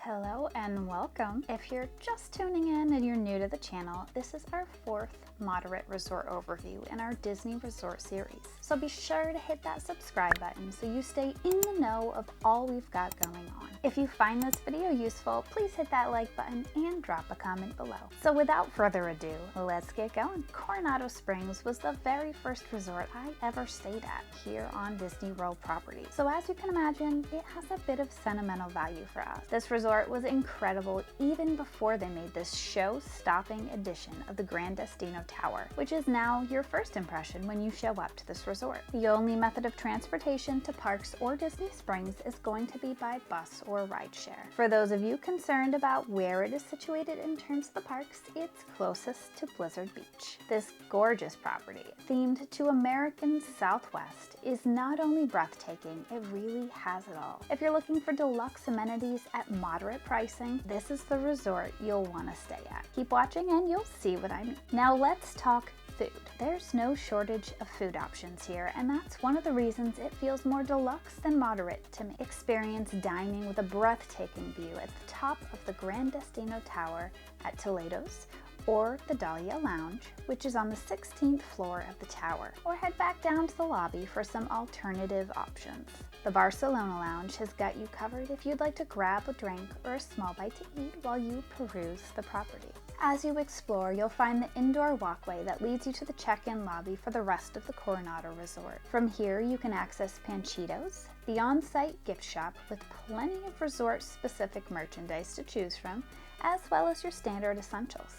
Hello and welcome. If you're just tuning in and you're new to the channel, this is our fourth moderate resort overview in our Disney resort series. So be sure to hit that subscribe button so you stay in the know of all we've got going on. If you find this video useful, please hit that like button and drop a comment below. So without further ado, let's get going. Coronado Springs was the very first resort I ever stayed at here on Disney World property. So as you can imagine, it has a bit of sentimental value for us. This resort was incredible even before they made this show-stopping edition of the Gran Destino Tower, which is now your first impression when you show up to this resort. The only method of transportation to parks or Disney Springs is going to be by bus or rideshare. For those of you concerned about where it is situated in terms of the parks, it's closest to Blizzard Beach. This gorgeous property, themed to American Southwest, is not only breathtaking, it really has it all. If you're looking for deluxe amenities at moderate pricing, this is the resort you'll want to stay at. Keep watching and you'll see what I mean. Now let's talk food. There's no shortage of food options here, and that's one of the reasons it feels more deluxe than moderate to me. Experience dining with a breathtaking view at the top of the Gran Destino Tower at Toledo's, or the Dahlia Lounge, which is on the 16th floor of the tower, or head back down to the lobby for some alternative options. The Barcelona Lounge has got you covered if you'd like to grab a drink or a small bite to eat while you peruse the property. As you explore, you'll find the indoor walkway that leads you to the check-in lobby for the rest of the Coronado Resort. From here, you can access Panchitos, the on-site gift shop with plenty of resort-specific merchandise to choose from, as well as your standard essentials.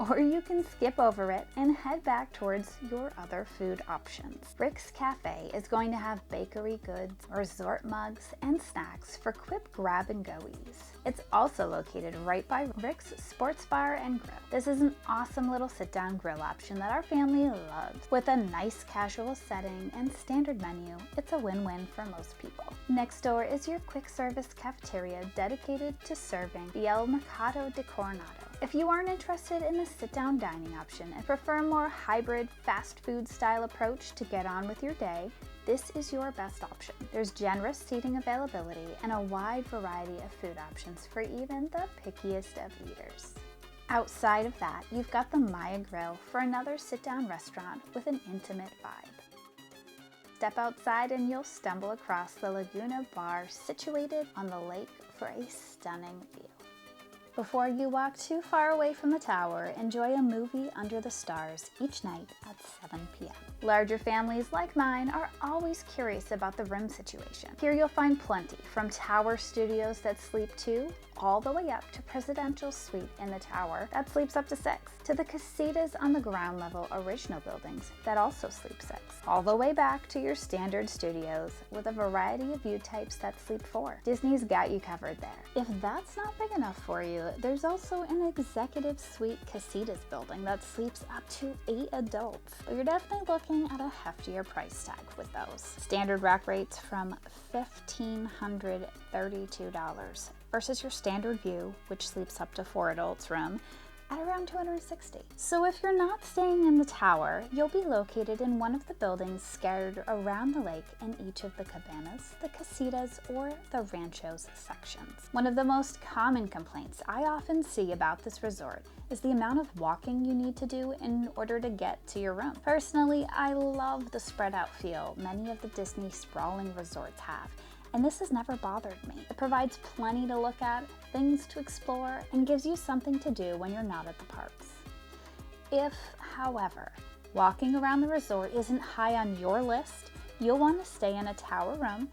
Or you can skip over it and head back towards your other food options. Rick's Cafe is going to have bakery goods, resort mugs, and snacks for quick grab-and-go-ease. It's also located right by Rick's Sports Bar and Grill. This is an awesome little sit-down grill option that our family loves. With a nice casual setting and standard menu, it's a win-win for most people. Next door is your quick-service cafeteria dedicated to serving the El Mercado de Coronado. If you aren't interested in the sit-down dining option and prefer a more hybrid fast food style approach to get on with your day, this is your best option. There's generous seating availability and a wide variety of food options for even the pickiest of eaters. Outside of that, you've got the Maya Grill for another sit-down restaurant with an intimate vibe. Step outside and you'll stumble across the Laguna Bar situated on the lake for a stunning view. Before you walk too far away from the tower, enjoy a movie under the stars each night at 7 p.m. Larger families like mine are always curious about the room situation. Here you'll find plenty, from tower studios that sleep 2 all the way up to presidential suite in the tower that sleeps up to 6, to the casitas on the ground level original buildings that also sleep 6, all the way back to your standard studios with a variety of view types that sleep 4. Disney's got you covered there. If that's not big enough for you, there's also an executive suite casitas building that sleeps up to 8 adults, but you're definitely looking at a heftier price tag with those. Standard rack rates from $1,532 versus your standard view, which sleeps up to 4 adults room, at around $260. So if you're not staying in the tower, you'll be located in one of the buildings scattered around the lake in each of the cabanas, the casitas, or the ranchos sections. One of the most common complaints I often see about this resort is the amount of walking you need to do in order to get to your room. Personally, I love the spread out feel many of the Disney sprawling resorts have, and this has never bothered me. It provides plenty to look at, things to explore, and gives you something to do when you're not at the parks. If, however, walking around the resort isn't high on your list, you'll want to stay in a tower room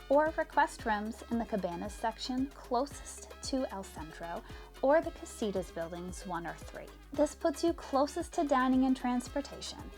or request rooms in the cabanas section closest to El Centro or the casitas buildings 1 or 3. This puts you closest to dining and transportation,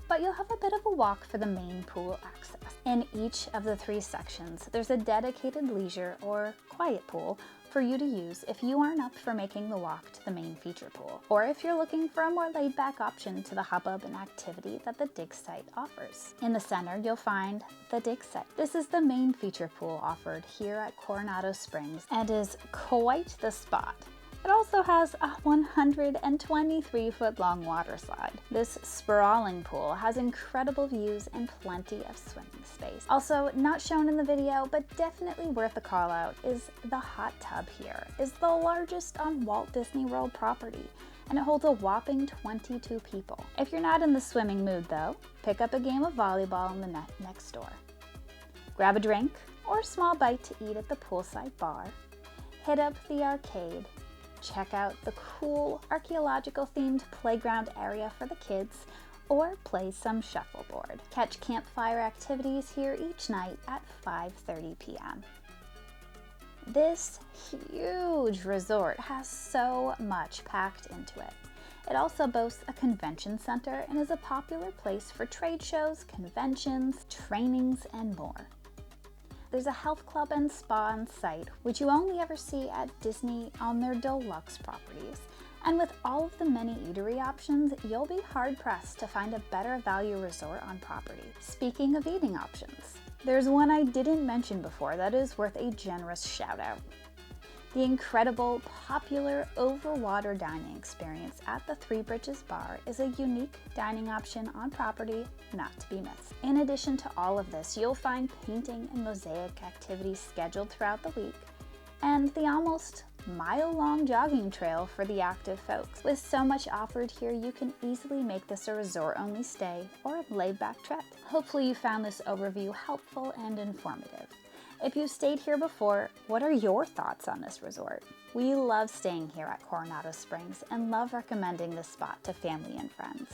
but you'll have a bit of a walk for the main pool access. In each of the 3 sections, there's a dedicated leisure or quiet pool for you to use if you aren't up for making the walk to the main feature pool, or if you're looking for a more laid-back option to the hubbub and activity that the dig site offers. In the center, you'll find the dig site. This is the main feature pool offered here at Coronado Springs and is quite the spot. It also has a 123-foot long water slide. This sprawling pool has incredible views and plenty of swimming space. Also, not shown in the video, but definitely worth a call out, is the hot tub here. It's the largest on Walt Disney World property, and it holds a whopping 22 people. If you're not in the swimming mood though, pick up a game of volleyball in the net next door. Grab a drink or a small bite to eat at the poolside bar, hit up the arcade, check out the cool archaeological themed playground area for the kids, or play some shuffleboard. Catch campfire activities here each night at 5:30 p.m. This huge resort has so much packed into it. It also boasts a convention center and is a popular place for trade shows, conventions, trainings, and more. There's a health club and spa on site, which you only ever see at Disney on their deluxe properties. And with all of the many eatery options, you'll be hard-pressed to find a better value resort on property. Speaking of eating options, there's one I didn't mention before that is worth a generous shout out. The incredible, popular overwater dining experience at the Three Bridges Bar is a unique dining option on property not to be missed. In addition to all of this, you'll find painting and mosaic activities scheduled throughout the week, and the almost mile-long jogging trail for the active folks. With so much offered here, you can easily make this a resort-only stay or a laid-back trip. Hopefully you found this overview helpful and informative. If you've stayed here before, what are your thoughts on this resort? We love staying here at Coronado Springs and love recommending this spot to family and friends.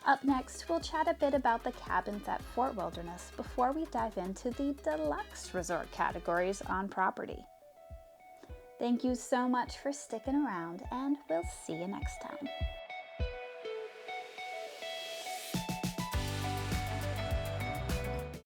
Up next, we'll chat a bit about the cabins at Fort Wilderness before we dive into the deluxe resort categories on property. Thank you so much for sticking around, and we'll see you next time.